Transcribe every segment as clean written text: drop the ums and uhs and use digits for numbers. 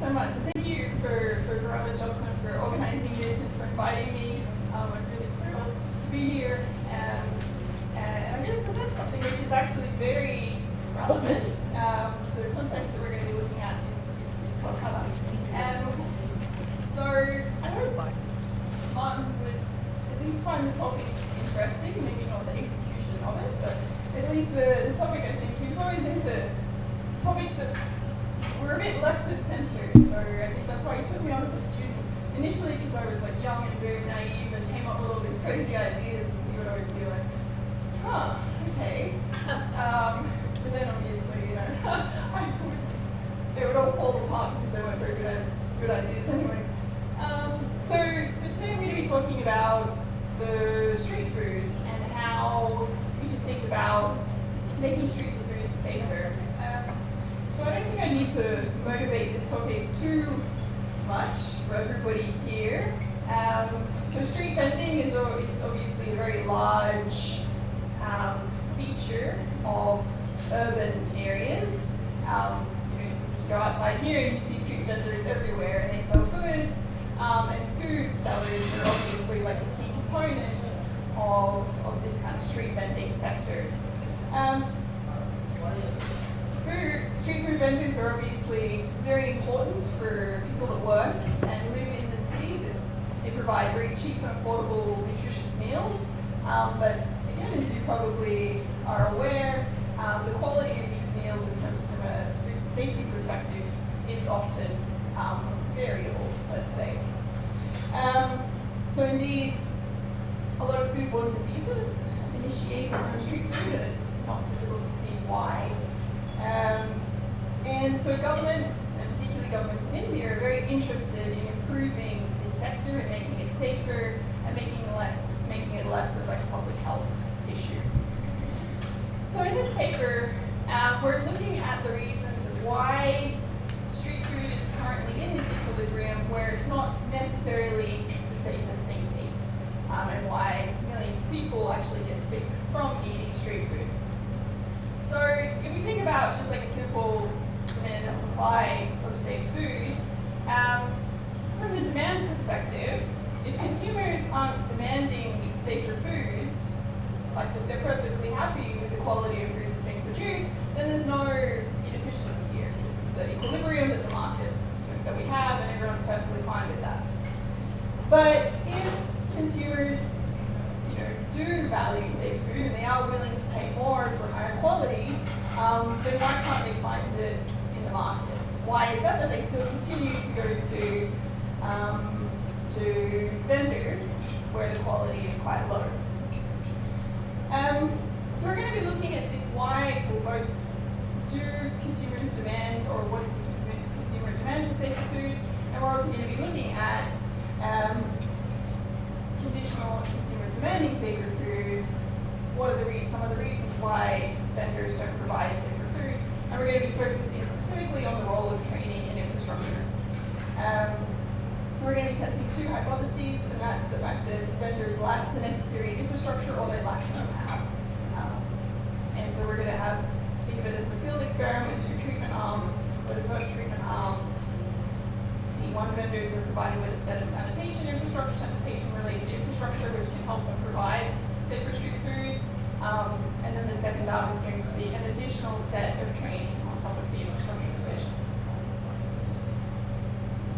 so much. And thank you for Robert Johnson for organising this and for inviting me. I'm really thrilled to be here. And I'm going to present something which is actually very relevant. The context that we're going to be looking at is Kolkata. So I hope Martin would at least find the topic interesting, maybe not the execution of it, but at least the topic, I think, he was always into topics that were a bit left of centre, so I think that's why he took me on as a student. Initially because I was like young and very naive and came up with all these crazy ideas, and he would always be like, huh, okay. But then obviously, you know, they would all fall apart because they weren't very good ideas anyway. So today I'm going to be talking about the street food and how we can think about making street food safer. So I don't think I need to motivate this topic too much for everybody here. So street vending is obviously a very large feature of urban areas. You just go outside here and you see street vendors everywhere, and they sell goods, and food sellers are obviously like a key component of this kind of street vending sector. Street food vendors are obviously very important for people that work and live in the city. They provide very cheap and affordable, nutritious meals. But again, as you probably are aware, the quality of these meals in terms from a food safety perspective is often variable, let's say. So indeed, a lot of foodborne diseases initiate from street food, and it's not difficult to see why. And so governments, and particularly governments in India, are very interested in improving this sector and making it safer and making it less of like a public health issue. So in this paper, we're looking at the reasons of why street food is currently in this equilibrium where it's not necessarily the safest thing to eat, and why millions of people actually get sick from eating street food. So if we think about just like a simple demand and supply of safe food, from the demand perspective, if consumers aren't demanding safer foods, like if they're perfectly happy with the quality of food that's being produced, then there's no inefficiency here. This is the equilibrium that the market that we have, and everyone's perfectly fine with that. But if consumers do value safe food and they are willing to pay more for higher quality, then why can't they find it in the market? Why is that they still continue to go to vendors where the quality is quite low? So we're going to be looking at this, why, or both, do consumers demand, or what is the consumer demand for safer food, and we're also going to be looking at conditional consumers demanding safer food. What are some of the reasons why vendors don't provide safer food? And we're going to be focusing specifically on the role of training and infrastructure. So we're going to be testing two hypotheses, and that's the fact that vendors lack the necessary infrastructure or they lack know-how. And so we're going to think of it as a field experiment, two treatment arms, where the first treatment arm, T1 vendors are provided with a set of sanitation related infrastructure, which can help them provide safer street food. And then the second arm is going to be an additional set of training on top of the infrastructure provision.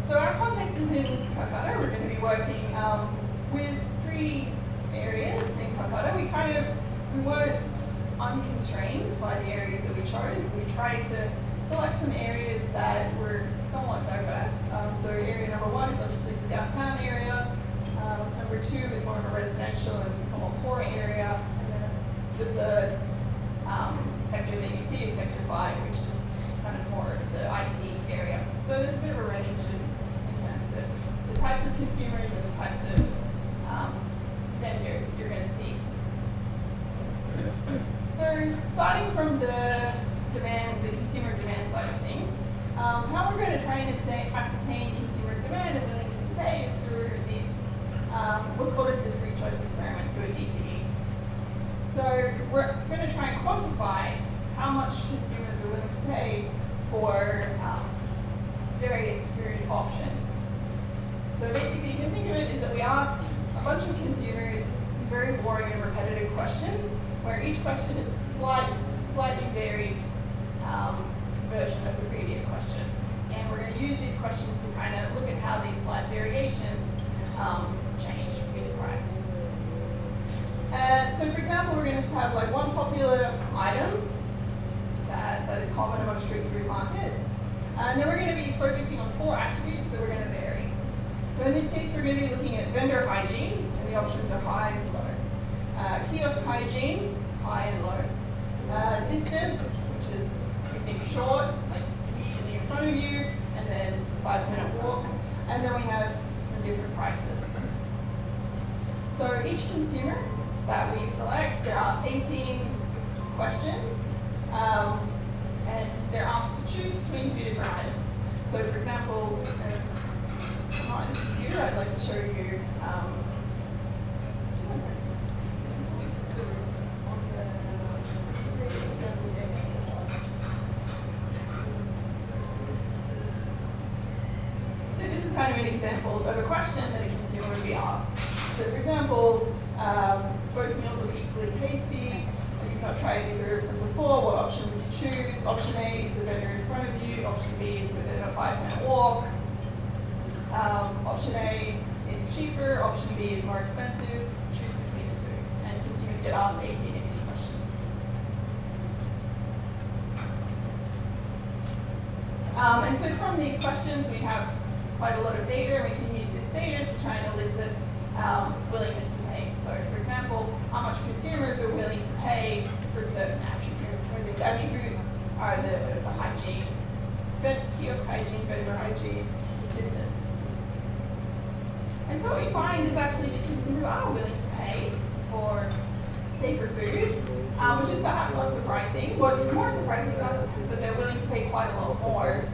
So our context is in Kolkata. We're going to be working with three areas in Kolkata. We weren't unconstrained by the areas that we chose. We tried to select some areas that were somewhat diverse. So area number one is obviously the downtown area. Number two is more of a residential and somewhat poor area. And then the third sector that you see is sector 5, which is kind of more of the IT area. So there's a bit of a range in terms of the types of consumers and the types of vendors that you're going to see. So starting from the consumer demand side of things, how we're going to try and ascertain consumer demand and willingness to pay is through this what's called a discrete choice experiment, so a DCE. So we're going to try and quantify how much consumers are willing to pay for various various food options. So basically, you can think of it as that we ask a bunch of consumers some very boring and repetitive questions, where each question is a slightly varied version of the previous question. And we're going to use these questions to kind of look at how these slight variations change with price. So for example, we're going to have like one popular item that is common among street food markets. And then we're going to be focusing on 4 attributes that we're going to vary. So in this case, we're going to be looking at vendor hygiene, and the options are high and low. Kiosk hygiene, high and low. Distance, which is, we think, short, like immediately in front of you, and then 5-minute walk. And then we have some different prices. So each consumer that we select, they're asked 18 questions, and they're asked to choose between 2 different items. So for example, on the computer, I'd like to show you so this is kind of an example of a question that a consumer would be asked. So for example, both meals look equally tasty. You've not tried either of them before. What option would you choose? Option A is the vendor in front of you. Option B is within a 5-minute walk. Option A is cheaper. Option B is more expensive. Choose between the 2. And consumers get asked 18 of these questions. And so from these questions, we have quite a lot of data, and we can use this data to try and elicit willingness to pay. So for example, how much consumers are willing to pay for a certain attribute, where these attributes are the hygiene, kiosk hygiene, vendor hygiene, distance. And so what we find is actually that consumers are willing to pay for safer food, which is perhaps not surprising. What is more surprising to us is that they're willing to pay quite a lot more.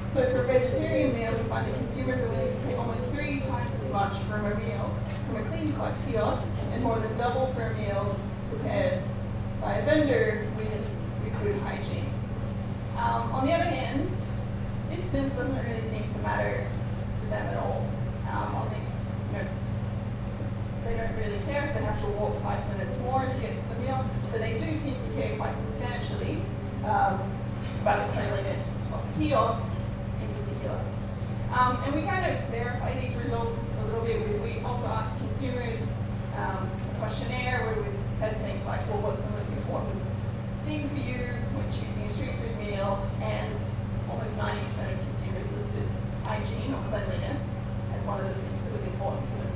So for a vegetarian meal, we find that consumers are willing to pay almost 3 times as much for a meal from a clean kiosk, and more than double for a meal prepared by a vendor with good hygiene. On the other hand, distance doesn't really seem to matter to them at all. They don't really care if they have to walk 5 minutes more to get to the meal, but they do seem to care quite substantially about the cleanliness of the kiosk in particular. And we kind of verify these results a little bit. We also asked consumers a questionnaire where we said things like, well, what's the most important thing for you when choosing a street food meal? And almost 90% of consumers listed hygiene or cleanliness as one of the things that was important to them.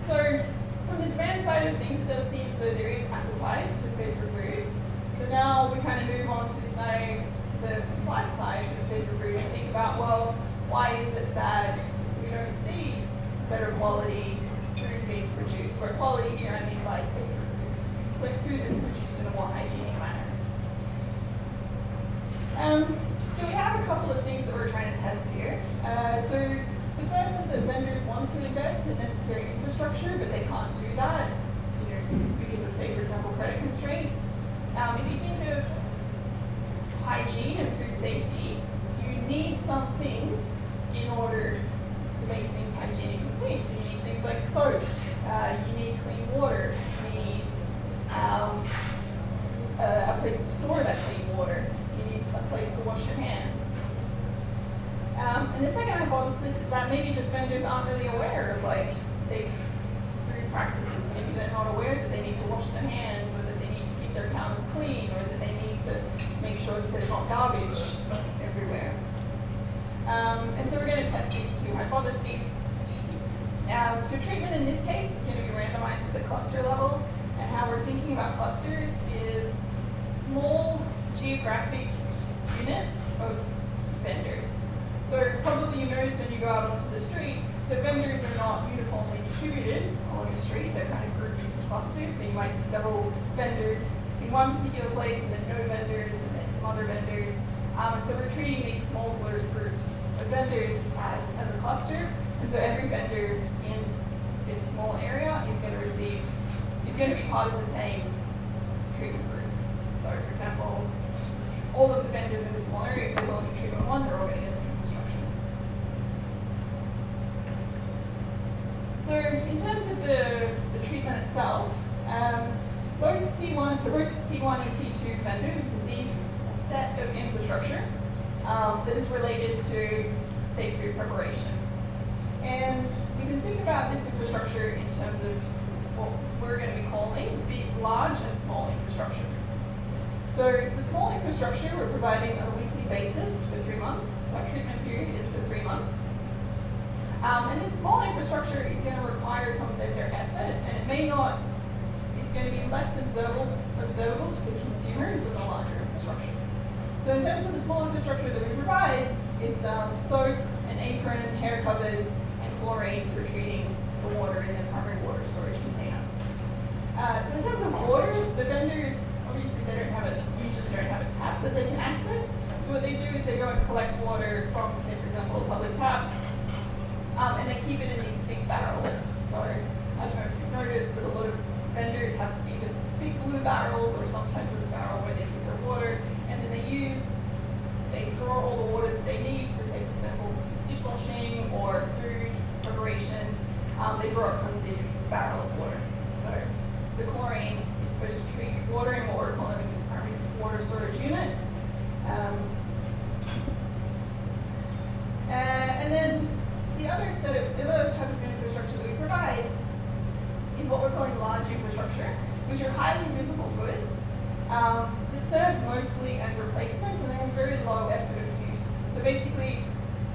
So from the demand side of things, it does seem as though there is appetite for safer food. So now we kind of move on to the supply side of safer food and think about, well, why is it that we don't see better quality food being produced? Where quality here, I mean by safer food. Food that's produced in a more hygienic manner. So we have a couple of things that we're trying to test here. So the first is that vendors want to invest in necessary infrastructure, but they can't do that, because of, say, for example, credit constraints. If you think of hygiene and food safety, you need some things in order to make things hygienic and clean. So you need things like soap, you need clean water, you need a place to store that clean water, you need a place to wash your hands. And the second hypothesis is that maybe just vendors aren't really aware of safe food practices. Maybe they're not aware that they need to wash their hands, or that they need to keep their counters clean, or that they need to make sure that there's not garbage everywhere. And so we're going to test these 2 hypotheses. So treatment in this case is going to be randomized at the cluster level, and how we're thinking about clusters is small geographic units of vendors. So probably you notice when you go out onto the street, the vendors are not uniformly distributed along a street. They're kind of grouped into clusters. So you might see several vendors in one particular place, and then no vendors, and then some other vendors. And so we're treating these small groups of vendors as a cluster. And so every vendor in this small area is going to be part of the same treatment group. So for example, all of the vendors in this small area, if they're willing to treat them So in terms of the treatment itself, both T1 and T2 vendors receive a set of infrastructure that is related to safe food preparation. And we can think about this infrastructure in terms of what we're going to be calling the large and small infrastructure. So the small infrastructure we're providing on a weekly basis for 3 months. So our treatment period is for 3 months. And this small infrastructure is going to require some vendor effort, and it may not, it's going to be less observable to the consumer than the larger infrastructure. So in terms of the small infrastructure that we provide, it's soap, an apron, hair covers, and chlorine for treating the water in the primary water storage container. So in terms of water, the vendors, obviously usually they don't have a tap that they can access. So what they do is they go and collect water from, say for example, a public tap, and they keep it in these big barrels. So I don't know if you've noticed, but a lot of vendors have either big blue barrels or some type of barrel where they keep their water, and then they draw all the water that they need for, say for example, dishwashing or food preparation. They draw it from this barrel of water. So the chlorine is supposed to treat water in what we're calling this primary water storage unit. And then the other type of infrastructure that we provide is what we're calling large infrastructure, which are highly visible goods that serve mostly as replacements, and they have very low effort of use. So basically,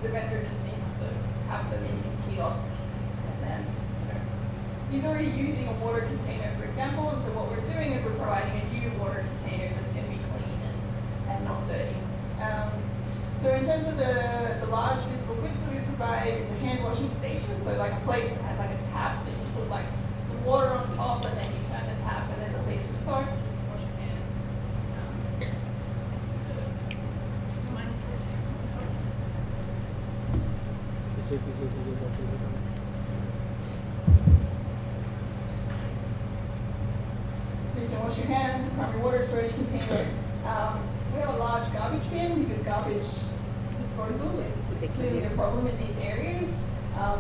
the vendor just needs to have them in his kiosk, and then he's already using a water container, for example, and so what we're doing is we're providing a new water container that's going to be clean and not dirty. So in terms of the large visible goods that we provide, it's a hand washing station, so like a place that has like a tap, so you can put like some water on top, and then you turn the tap, and there's a place for soap, wash your hands. So you can wash your hands, a primary water storage container. We have a large garbage bin because garbage disposal is clearly a problem in these areas.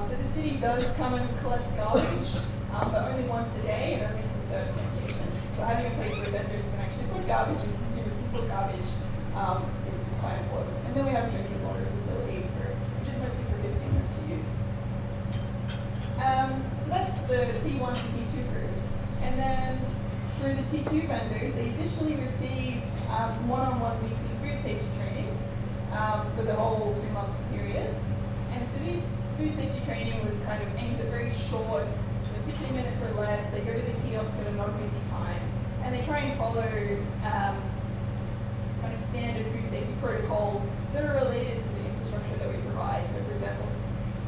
So the city does come and collect garbage, but only once a day and only from certain locations. So having a place where vendors can actually put garbage and consumers can put garbage is quite important. And then we have a drinking water facility, which is mostly for consumers to use. So that's the T1 and T2 groups. And then for the T2 vendors, they additionally receive some one-on-one weekly food safety training for the whole 3-month period. And so this food safety training was kind of aimed at very short, so 15 minutes or less. They go to the kiosk at a non-busy time, and they try and follow kind of standard food safety protocols that are related to the infrastructure that we provide. So for example,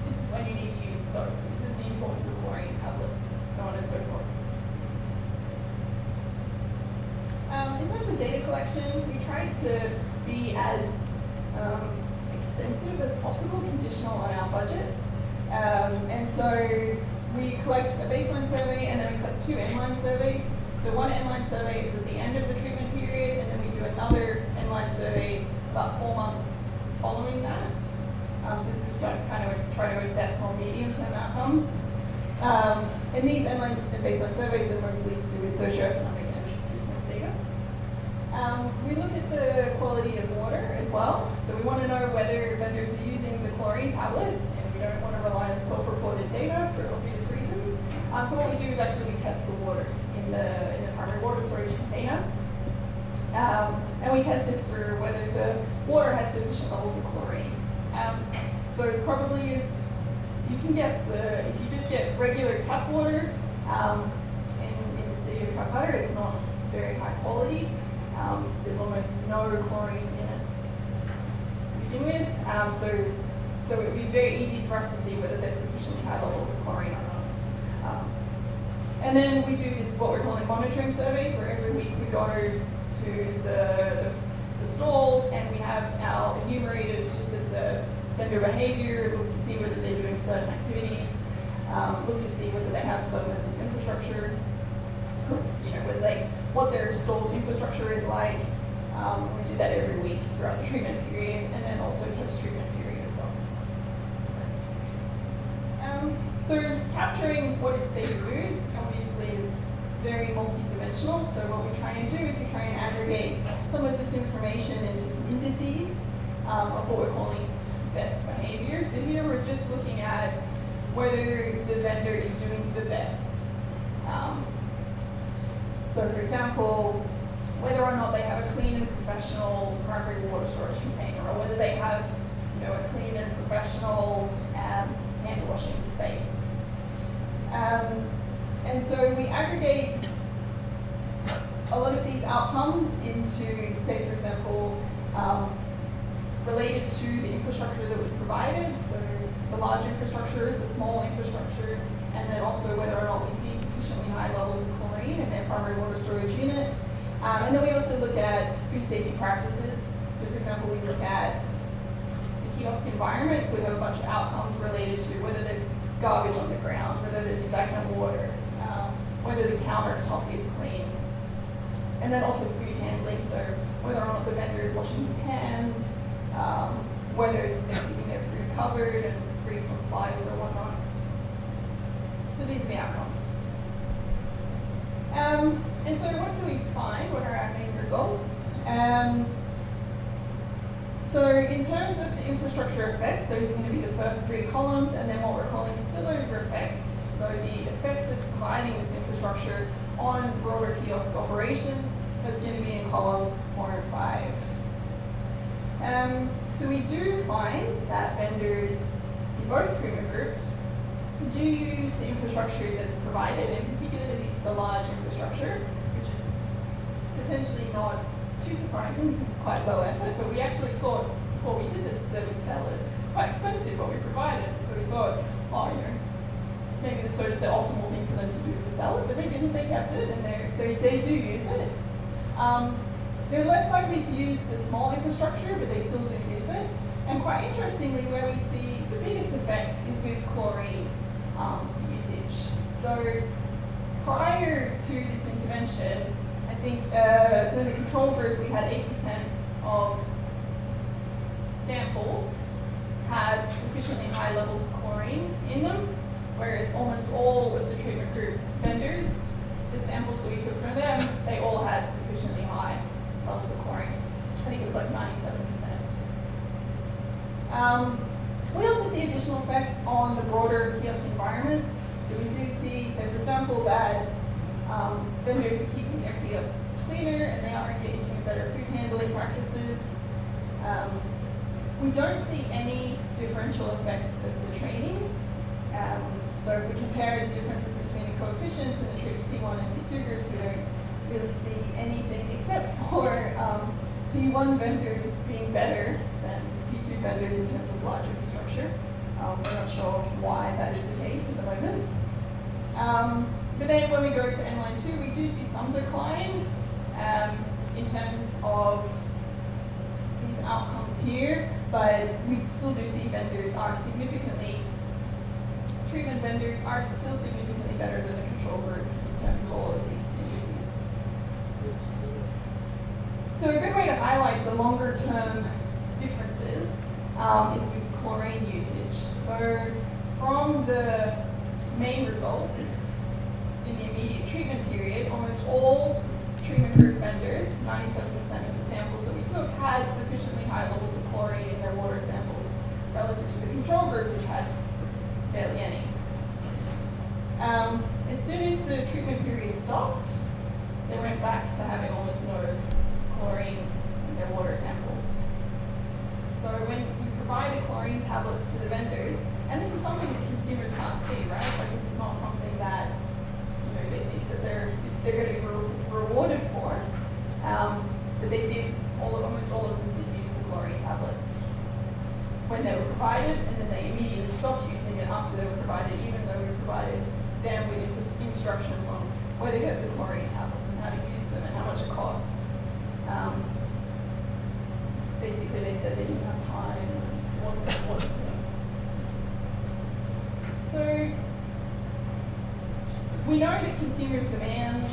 this is when you need to use soap. This is the importance of chlorine tablets, so on and so forth. In terms of data collection, we tried to be as extensive as possible, conditional on our budget. And so we collect a baseline survey, and then we collect 2 inline surveys. So one inline survey is at the end of the treatment period, and then we do another inline survey about 4 months following that. So this is kind of trying to assess more medium-term outcomes. And these inline and baseline surveys are mostly to do with socioeconomic and business data. We look at the quality of water as well. So we want to know whether vendors are using the chlorine tablets, and we don't want to rely on self-reported data for obvious reasons. So what we do is actually we test the water in the primary water storage container. And we test this for whether the water has sufficient levels of chlorine. So it probably is, you can guess, if you just get regular tap water in the city of Kolkata, it's not very high quality. There's almost no chlorine in it to begin with. So it would be very easy for us to see whether there's sufficiently high levels of chlorine or not. And then we do this, what we're calling monitoring surveys, where every week we go to the stalls, and we have our enumerators just observe vendor behavior, look to see whether they're doing certain activities, look to see whether they have some of this infrastructure, what their stall's infrastructure is like. We do that every week throughout the treatment period, and then also post-treatment period as well. So capturing what is safe food obviously is very multi-dimensional. So what we try and do is we try and aggregate some of this information into some indices of what we're calling best behavior. So here we're just looking at whether the vendor is doing the best. So for example, whether or not they have a clean and professional primary water storage container, or whether they have a clean and professional hand washing space. And so we aggregate a lot of these outcomes into, say for example, related to the infrastructure that was provided, so the large infrastructure, the small infrastructure, and then also whether or not we see sufficiently high levels of chlorine in their primary water storage units. And then we also look at food safety practices. So for example, we look at the kiosk environment, so we have a bunch of outcomes related to whether there's garbage on the ground, whether there's stagnant water, whether the countertop is clean. And then also food handling, so whether or not the vendor is washing his hands, whether they're keeping their food covered and free from flies or whatnot. So these are the outcomes. And so what do we find? What are our main results? So in terms of the infrastructure effects, those are going to be the first three columns, and then what we're calling spillover effects. So the effects of providing this infrastructure on broader kiosk operations, that's going to be in columns 4 and 5. So we do find that vendors in both treatment groups do use the infrastructure that's provided, and particularly the large infrastructure, which is potentially not too surprising because it's quite low effort, but we actually thought before we did this that they would sell it. It's quite expensive what we provided, so we thought, maybe the optimal thing for them to do is to sell it, but they didn't, they kept it, and they do use it. They're less likely to use the small infrastructure, but they still do use it. And quite interestingly, where we see the biggest effects is with chlorine usage. So prior to this intervention, I think, so in the control group, we had 8% of samples had sufficiently high levels of chlorine in them, whereas almost all of the treatment group vendors, the samples that we took from them, they all had sufficiently high levels of chlorine. I think it was like 97%. We also see additional effects on the broader kiosk environment. So we do see, say for example, that vendors are keeping their kiosks cleaner and they are engaging in better food handling practices. We don't see any differential effects of the training. So if we compare the differences between the coefficients in the T1 and T2 groups, we don't really see anything except for T1 vendors being better than T2 vendors in terms of large infrastructure. We're not sure why that is the case at the moment. But then when we go to N-line 2, we do see some decline in terms of these outcomes here, but we still do see treatment vendors are still significantly better than the control group in terms of all of these indices. So a good way to highlight the longer term differences is with chlorine usage. So from the main results in the immediate treatment period, almost all treatment group vendors, 97% of the samples that we took, had sufficiently high levels of chlorine in their water samples relative to the control group, which had barely any. As soon as the treatment period stopped, they went back to having almost no chlorine in their water samples. So when we provided chlorine tablets to the vendors, and this is something that consumers can't see, right? Like this is not something that they think that they're going to be rewarded for. That they did, almost all of them did use the chlorine tablets when they were provided, and then they immediately stopped using it after they were provided, even though we provided them with instructions on where to get the chlorine tablets and how to use them and how much it cost. Basically, they said they didn't have time and it wasn't important to them. So we know that consumers demand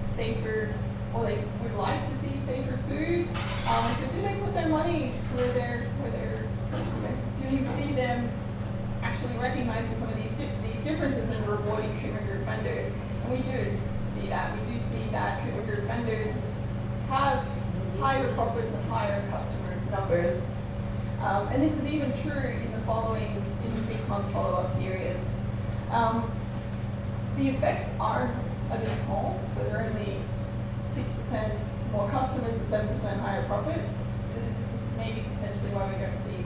safer, or they would like to see safer food. So do they put their money where they're do we see them actually recognizing some of these differences and rewarding treatment group vendors. And we do see that. We do see that treatment group vendors have higher profits and higher customer numbers. And this is even true in the 6-month follow-up period. The effects are a bit small, so they're only 6% more customers and 7% higher profits. So this is maybe potentially why we don't see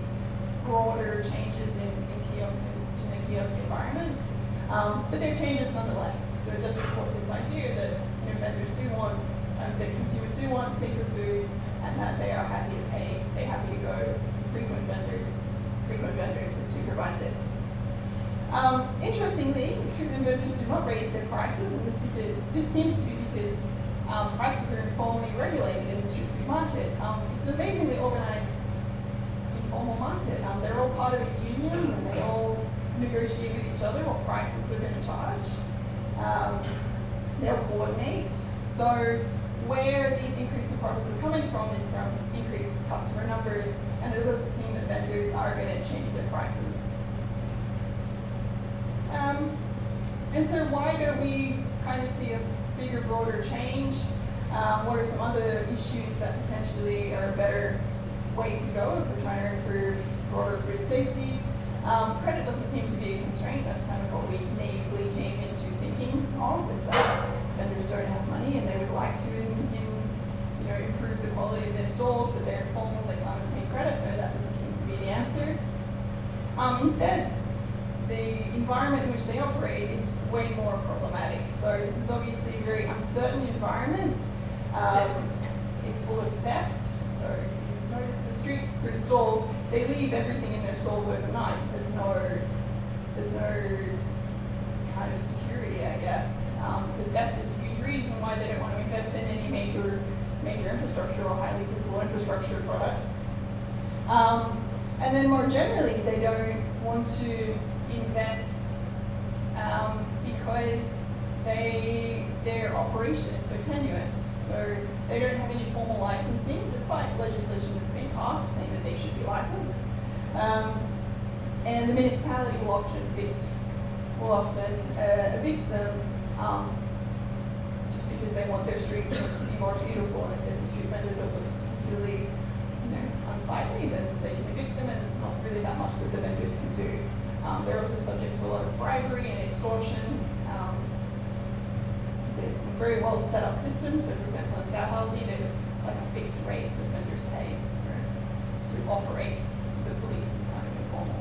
broader changes in the kiosk environment. But they're changes nonetheless. So it does support this idea that vendors do want, that consumers do want safer food, and that they are happy to pay, they're happy to go frequent vendors that do provide this. Interestingly, treatment vendors do not raise their prices, and this seems to be because prices are informally regulated in the street food market. It's an amazingly organized informal market. They're all part of a union, and they all negotiate with each other what prices they're going to charge. They'll coordinate. So where these increased profits are coming from is from increased customer numbers, and it doesn't seem that vendors are going to change their prices. And so why don't we kind of see a bigger, broader change? What are some other issues that potentially are a better way to go if we're trying to improve broader food safety? Credit doesn't seem to be a constraint. That's kind of what we naively came into thinking of, is that vendors don't have money and they would like to improve the quality of their stalls, but they're informal, they can't obtain credit. No, that doesn't seem to be the answer. Instead, the environment in which they operate is way more problematic. So this is obviously a very uncertain environment. It's full of theft. So if you notice the street food stalls, they leave everything in their stalls overnight. There's no kind of security, I guess. So theft is a huge reason why they don't want to invest in any major infrastructure or highly visible infrastructure products. And then more generally, they don't want to invest because their operation is so tenuous. So they don't have any formal licensing, despite legislation that's been passed saying that they should be licensed. And the municipality will often evict them just because they want their streets to be more beautiful. And if there's a street vendor that looks particularly unsightly, then they can evict them, and it's not really that much that the vendors can do. They're also subject to a lot of bribery and extortion. There's some very well set up systems. So for example, in Dalhousie, there's like a fixed rate that vendors pay to operate to the police. That's kind of informal.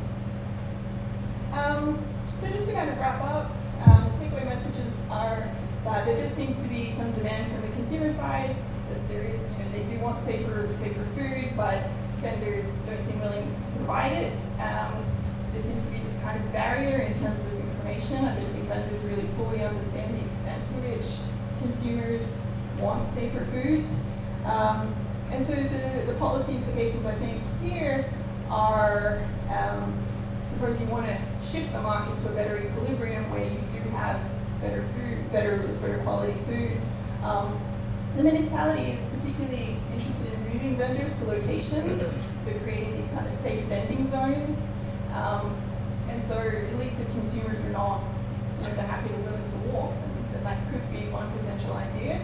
So just to kind of wrap up, the takeaway messages are that there does seem to be some demand from the consumer side, that they do want safer food, but vendors don't seem willing to provide it. There seems to be this kind of barrier in terms of information. I don't think vendors really fully understand the extent to which consumers want safer food. And so the policy implications, I think, here are, suppose you want to shift the market to a better equilibrium where you do have better food, better quality food. The municipality is particularly interested in moving vendors to locations, so creating these kind of safe vending zones. And so at least if consumers are not they're happy and willing to walk, then that could be one potential idea.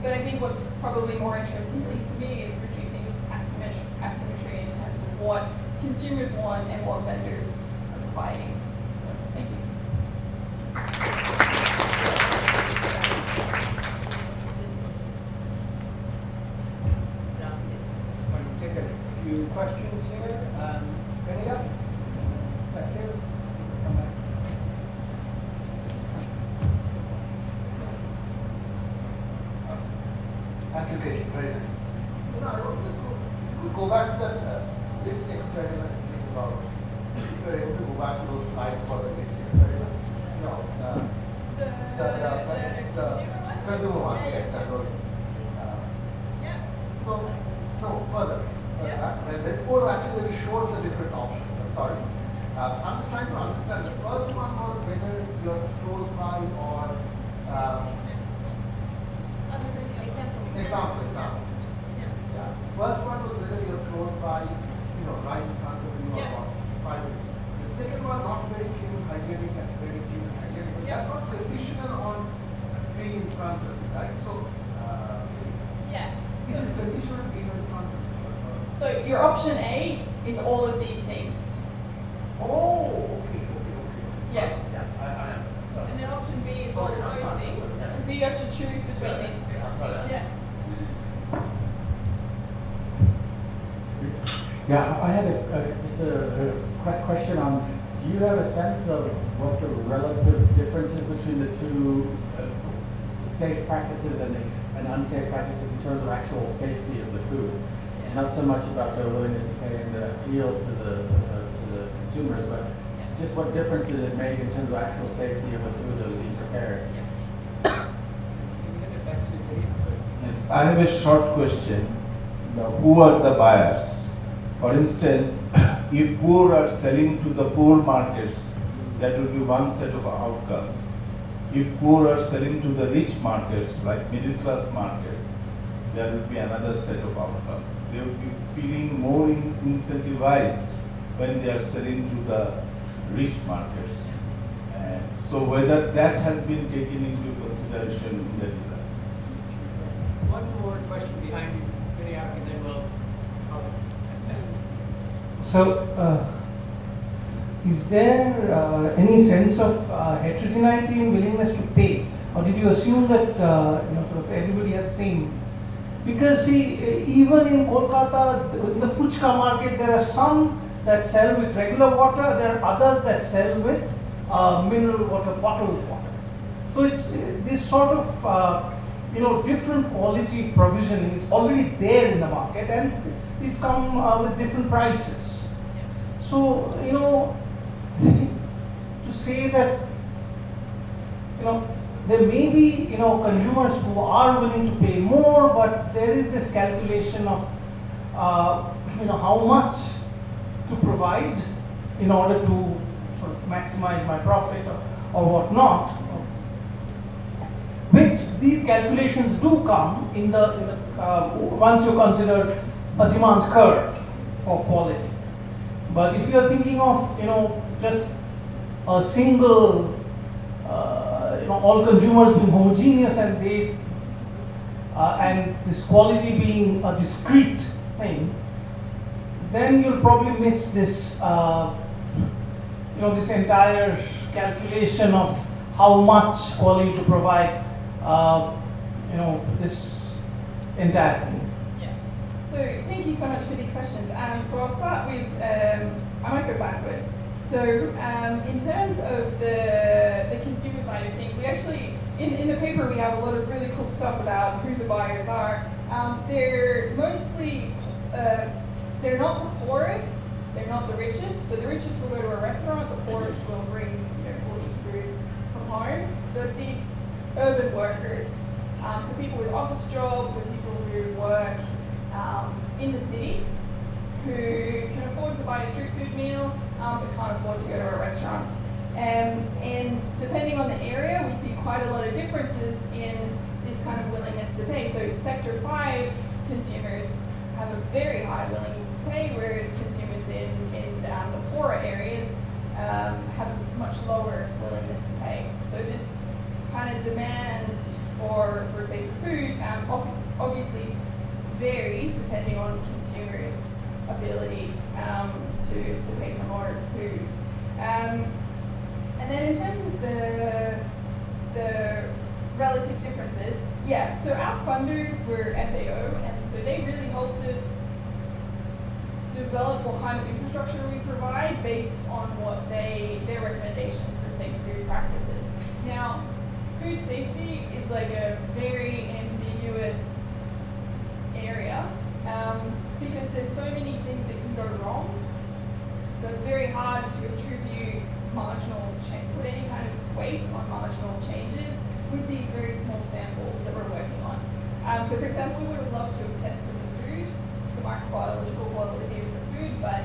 But I think what's probably more interesting, at least to me, is reducing this asymmetry in terms of what consumers want and what vendors are providing. So, thank you. I'm going to take a few questions here. Any up? Back here? Come back. Aggregation, very nice. We'll go back to that list experiment about. If you're able to go back to those slides for the list experiment. No, the consumer one, yes, that was. Yeah. So, no, further. Yes. Or actually, we showed the different options. Sorry. I'm just trying to understand. The first one was whether you're close by or. Example. Yeah. First one was whether you're close by, right in front of you or not, 5 minutes. The second are not very clean, hygienic, and very clean, and hygienic. But that's not conditional on being in front of you, right? So, Yeah. it is conditional on being in front of you. So your option A is all of these things. Oh, okay. Yeah. Yeah, I am. Sorry. And then option B is all of those things. And so you have to choose between these two. I'm sorry. Yeah. Yeah, I had just a question on, do you have a sense of what the relative differences between the two safe practices and unsafe practices in terms of actual safety of the food? Not so much about the willingness to pay and the appeal to the consumers, but just what difference did it make in terms of actual safety of the food that was being prepared? Yes, I have a short question. Who are the buyers? For instance, if poor are selling to the poor markets, that will be one set of outcomes. If poor are selling to the rich markets, like middle class market, there will be another set of outcomes. They will be feeling more incentivized when they are selling to the rich markets. And so whether that has been taken into consideration in the design. One more question behind you, Vinayak, and then we'll cover. So, is there any sense of heterogeneity in willingness to pay, or did you assume that sort of everybody has the same? Because see, even in Kolkata, in the Fuchka market, there are some that sell with regular water. There are others that sell with mineral water, bottled water. So it's this sort of different quality provision is already there in the market, and these come with different prices. So to say that there may be consumers who are willing to pay more, but there is this calculation of how much to provide in order to sort of maximize my profit or whatnot. Which these calculations do come in the once you consider a demand curve for quality. But if you are thinking of just a single all consumers being homogeneous and they and this quality being a discrete thing, then you'll probably miss this this entire calculation of how much quality to provide this entire thing. Yeah. So thank you so much for these questions. So I'll start with, I might go backwards. So in terms of the consumer side of things, we actually, in the paper we have a lot of really cool stuff about who the buyers are. They're mostly, they're not the poorest, they're not the richest. So the richest will go to a restaurant, the poorest will will eat food from home. So it's these urban workers, so people with office jobs or people who work in the city who can afford to buy a street food meal but can't afford to go to a restaurant. And depending on the area, we see quite a lot of differences in this kind of willingness to pay. So Sector 5 consumers have a very high willingness to pay, whereas consumers in the poorer areas have a much lower willingness to pay. So this kind of demand for safer food obviously varies depending on consumers' ability to pay for more food. And then in terms of the relative differences, yeah, so our funders were FAO, and so they really helped us develop what kind of infrastructure we provide based on what their recommendations for safe food practices. Now, food safety is like a very ambiguous area because there's so many things that can go wrong. So it's very hard to attribute put any kind of weight on marginal changes with these very small samples that we're working on. So for example, we would have loved to have tested the food, the microbiological quality of the food, but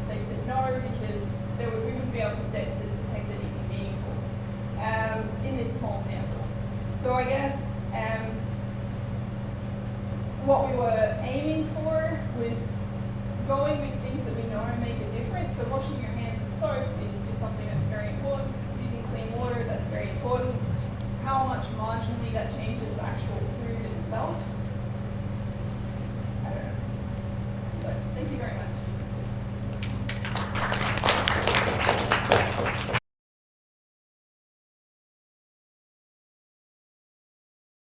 they said no because we wouldn't be able to detect anything meaningful in this small sample. So I guess what we were aiming for was going with things that we know make a difference. So washing your hands with soap is something that's very important. Using clean water, that's very important. How much marginally that changes